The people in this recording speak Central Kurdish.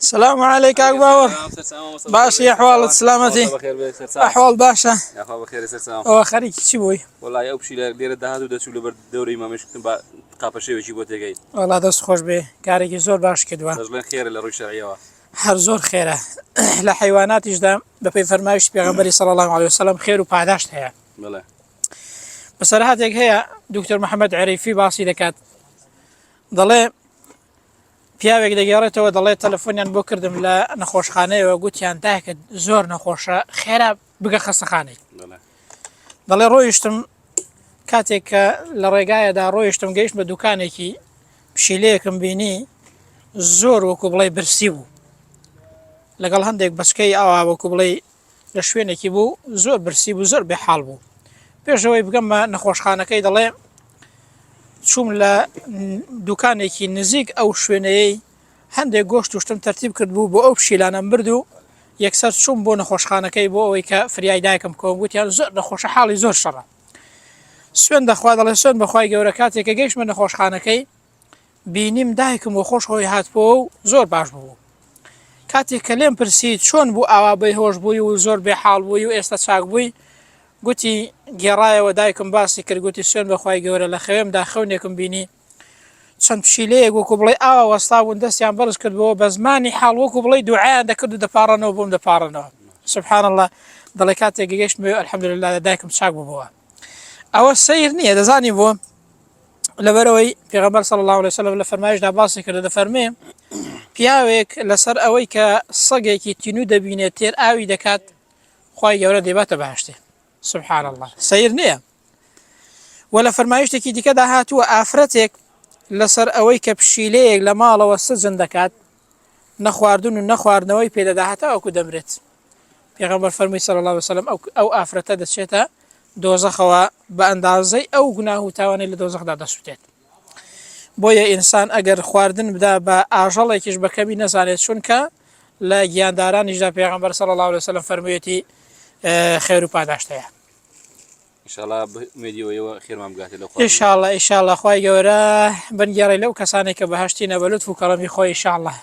السلام عليك يا باور. باشا أحوال سلامتي؟ أحوال باشا. يا أخوة بخير سلام. أو خريج شو بوي؟ والله يا أبشي ليرة ده هذا شو لبر دوري ما مش كنت بقى قابل شيء بوتي جاي. والله دست خوش به كاري زور باش كدوا. رجلين خير اللي روي شرعية. هر زور خيره. لحيوانات إجدام بفي فرمايش بيغمبري صلى الله عليه وسلم خير وبعداشت هي. بله. بصراحة هي دكتور محمد عريفي باصي دكات. ضلي پیاوێک دەگەڕێتەوە دەڵێ تەلەفۆنیان بۆ کردم لە نەخۆشخانەیەوە گوتیان تاکە زۆر نەخۆشە خێرا بگە خەستەخانەی دەڵێ ڕۆیشتم کاتێک کە لە ڕێگایەدا ڕۆیشتم گەیشت بە دوکانێکی پشیلەیەکم بینی زۆر وەکو بڵێ برسی بوو لەگەڵ هەندێک بەچکەی ئاوا وەکو بڵێ لە شوێنێکی بوو زۆر برسی بوو زۆر بێحاڵ بوو پێشەوەی بگەممە نەخۆشخانەکەی دەڵێ چوم لە دوکانێکی نزیک ئەو شوێنەیەی هەندێک گۆشت توشتم تەرتیب کرد بوو بۆ ئەو پشیلانەم برد و یەکسەر چوم بۆ نەخۆشخانەکەی بۆ ئەوەی کە فریای دایکم کۆم گوتیان زۆر نەخۆشە حاڵی زۆر شەڕە سوێن دەخوا دەڵێ سوێن بەخوای گەورە کاتێککە گەیشتمە نەخۆشخانەکەی بینیم دایکم و خۆش خۆی هاتبووە و زۆر باش بوو کاتێک کە لێم پرسید چۆن بوو ئاوا بەهۆش بووی و زۆر بێحاڵ بووی و ئێستا چاک بووی گوتی گێڕایەوە دایکم باسی کرد گوتی سوێن بەخوای گەورە لە خەوێمدا خەونێکم بینی چەند پشیلەیەک وەکو بڵێ ئاوا وەستابوون دەستیان بەرز کردبەوە بە زمانی حاڵ وەکو بڵێ دوعایان دەکرد و دەپاڕەنەوە بۆم دەپاڕەنەوە سبحان الله دەڵێ کاتێک گەیشتمە الحەمدولله دایکم چاک بووبەوە ئەوە سەیر نییە دەزانی بۆ لەبەرەوەی پێغەمبەر صلی الله علیه وسلم لە فەرمایشدا باسی کردە دەفەرمێ پیاوێک لەسەر ئەوەی کە سەگێکی تینوو دەبینێت تێر ئاوی دەکات خوای گەورە دەیباتە بەهەشتێ سبحان الله سەیر نییە ولا فەرمایشتێکی دیکەدا هاتووە ئافرەتێک لەسەر ئەوەی کە پشیلەیەک لە ماڵەوە سجن دەکات نەخواردن و نەخواردنەوەی پێدەدا هەتاوەکو دەمرێت پێغەمبەر فەرمووی صلی الله علیه وسلم ئەو ئافرەتە دەچێتە دۆزەخەوە بە ئەندازەی ئەو گوناه و تاوانەی لە دۆزەخدا دەسووتێت بۆیە ئینسان ئەگەر خواردن بدا بە ئاژەڵێکیش بەکەمی نەزانێت چونکە لە گیاندارانیشدا پێغەمبەر صلی الله علیه وسلم فەرموویەتی خێر و پاداشتەیە إن شاء الله مديو خير ما مقاتل إن شاء الله خوي جورا بنجاري لو كسانك بهشتينا بلطف وكرمي خوي إن شاء الله